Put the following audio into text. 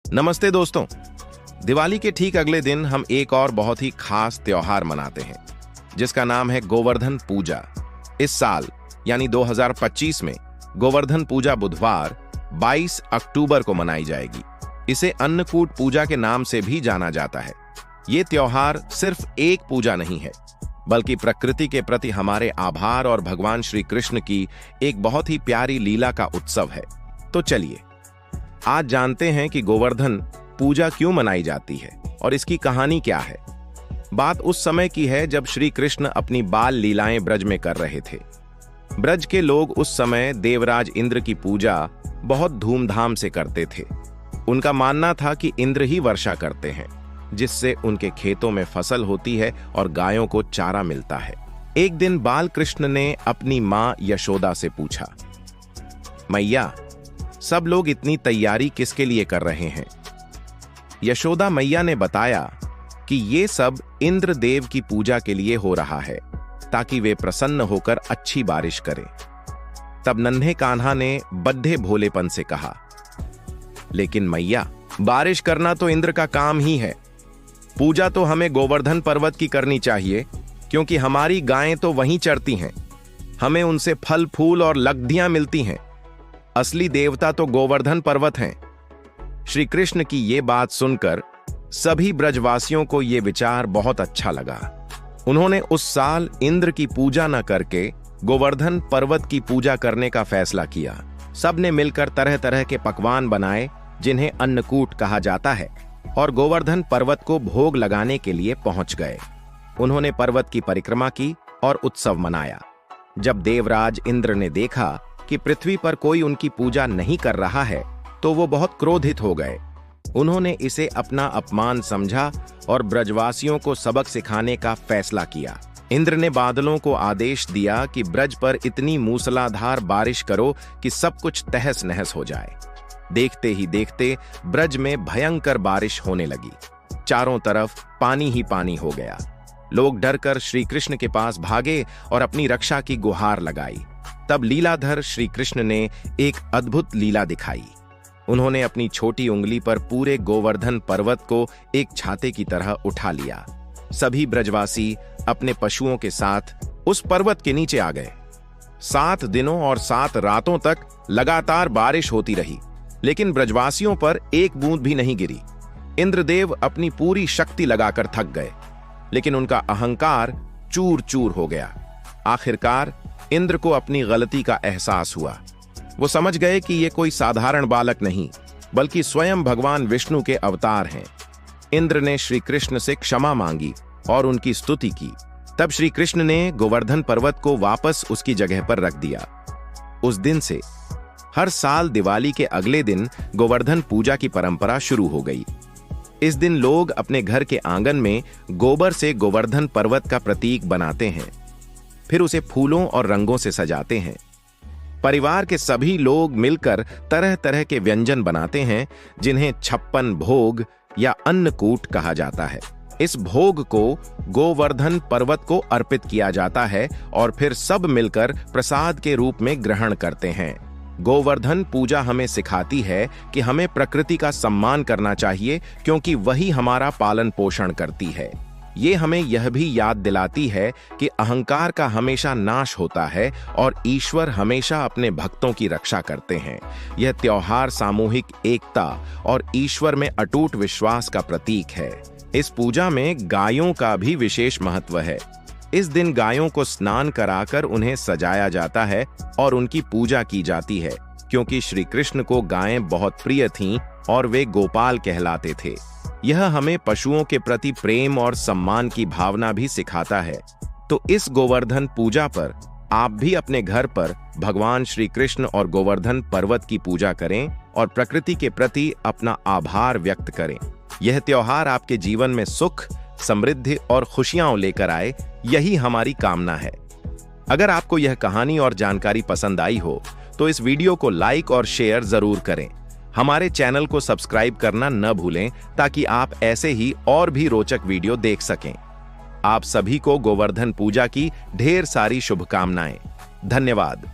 नमस्ते दोस्तों। दिवाली के ठीक अगले दिन हम एक और बहुत ही खास त्योहार मनाते हैं जिसका नाम है गोवर्धन पूजा। इस साल यानी 2025 में गोवर्धन पूजा बुधवार 22 अक्टूबर को मनाई जाएगी। इसे अन्नकूट पूजा के नाम से भी जाना जाता है। ये त्योहार सिर्फ एक पूजा नहीं है बल्कि प्रकृति के प्रति हमारे आभार और भगवान श्री कृष्ण की एक बहुत ही प्यारी लीला का उत्सव है। तो चलिए आज जानते हैं कि गोवर्धन पूजा क्यों मनाई जाती है और इसकी कहानी क्या है। बात उस समय की है जब श्री कृष्ण अपनी बाल लीलाएं ब्रज में कर रहे थे। ब्रज के लोग उस समय देवराज इंद्र की पूजा बहुत धूमधाम से करते थे। उनका मानना था कि इंद्र ही वर्षा करते हैं जिससे उनके खेतों में फसल होती है और गायों को चारा मिलता है। एक दिन बाल कृष्ण ने अपनी मां यशोदा से पूछा, मैया सब लोग इतनी तैयारी किसके लिए कर रहे हैं? यशोदा मैया ने बताया कि ये सब इंद्रदेव की पूजा के लिए हो रहा है ताकि वे प्रसन्न होकर अच्छी बारिश करें। तब नन्हे कान्हा ने बड्ढे भोलेपन से कहा, लेकिन मैया बारिश करना तो इंद्र का काम ही है। पूजा तो हमें गोवर्धन पर्वत की करनी चाहिए क्योंकि हमारी गायें तो वहीं चरती हैं। हमें उनसे फल फूल और लग्धियां मिलती हैं। असली देवता तो गोवर्धन पर्वत हैं। श्री कृष्ण की ये बात सुनकर सभी ब्रजवासियों को ये विचार बहुत अच्छा लगा। उन्होंने उस साल इंद्र की पूजा न करके गोवर्धन पर्वत की पूजा करने का फैसला किया। सबने मिलकर तरह तरह के पकवान बनाए जिन्हें अन्नकूट कहा जाता है और गोवर्धन पर्वत को भोग लगाने के लिए पहुंच गए। उन्होंने पर्वत की परिक्रमा की और उत्सव मनाया। जब देवराज इंद्र ने देखा कि पृथ्वी पर कोई उनकी पूजा नहीं कर रहा है तो वो बहुत क्रोधित हो गए। उन्होंने इसे अपना अपमान समझा और ब्रजवासियों को सबक सिखाने का फैसला किया। इंद्र ने बादलों को आदेश दिया कि ब्रज पर इतनी मूसलाधार बारिश करो कि सब कुछ तहस नहस हो जाए। देखते ही देखते ब्रज में भयंकर बारिश होने लगी। चारों तरफ पानी ही पानी हो गया। लोग डरकर श्री कृष्ण के पास भागे और अपनी रक्षा की गुहार लगाई। तब लीलाधर श्री कृष्ण ने एक अद्भुत लीला दिखाई। उन्होंने अपनी छोटी उंगली पर पूरे गोवर्धन पर्वत को एक छाते की तरह उठा लिया। सभी ब्रजवासी अपने पशुओं के साथ उस पर्वत के नीचे आ गए। 7 दिनों और 7 रातों तक लगातार बारिश होती रही लेकिन ब्रजवासियों पर एक बूंद भी नहीं गिरी। इंद्रदेव अपनी पूरी शक्ति लगाकर थक गए लेकिन उनका अहंकार चूर चूर हो गया। आखिरकार इंद्र को अपनी गलती का एहसास हुआ। वो समझ गए कि ये कोई साधारण बालक नहीं बल्कि स्वयं भगवान विष्णु के अवतार हैं। इंद्र ने श्री कृष्ण से क्षमा मांगी और उनकी स्तुति की। तब श्री कृष्ण ने गोवर्धन पर्वत को वापस उसकी जगह पर रख दिया। उस दिन से हर साल दिवाली के अगले दिन गोवर्धन पूजा की परंपरा शुरू हो गई। इस दिन लोग अपने घर के आंगन में गोबर से गोवर्धन पर्वत का प्रतीक बनाते हैं, फिर उसे फूलों और रंगों से सजाते हैं। परिवार के सभी लोग मिलकर तरह तरह के व्यंजन बनाते हैं जिन्हें 56 भोग या अन्नकूट कहा जाता है। इस भोग को गोवर्धन पर्वत को अर्पित किया जाता है और फिर सब मिलकर प्रसाद के रूप में ग्रहण करते हैं। गोवर्धन पूजा हमें सिखाती है कि हमें प्रकृति का सम्मान करना चाहिए क्योंकि वही हमारा पालन पोषण करती है। ये हमें यह भी याद दिलाती है कि अहंकार का हमेशा नाश होता है और ईश्वर हमेशा अपने भक्तों की रक्षा करते हैं। यह त्योहार सामूहिक एकता और ईश्वर में अटूट विश्वास का प्रतीक है। इस पूजा में गायों का भी विशेष महत्व है। इस दिन गायों को स्नान कराकर उन्हें सजाया जाता है और उनकी पूजा की जाती है क्योंकि श्री कृष्ण को गायें बहुत प्रिय थीं और वे गोपाल कहलाते थे। यह हमें पशुओं के प्रति प्रेम और सम्मान की भावना भी सिखाता है। तो इस गोवर्धन पूजा पर आप भी अपने घर पर भगवान श्री कृष्ण और गोवर्धन पर्वत की पूजा करें और प्रकृति के प्रति अपना आभार व्यक्त करें। यह त्योहार आपके जीवन में सुख, समृद्धि और खुशियां लेकर आए, यही हमारी कामना है। अगर आपको यह कहानी और जानकारी पसंद आई हो तो इस वीडियो को लाइक और शेयर जरूर करें। हमारे चैनल को सब्सक्राइब करना न भूलें ताकि आप ऐसे ही और भी रोचक वीडियो देख सकें। आप सभी को गोवर्धन पूजा की ढेर सारी शुभकामनाएं। धन्यवाद।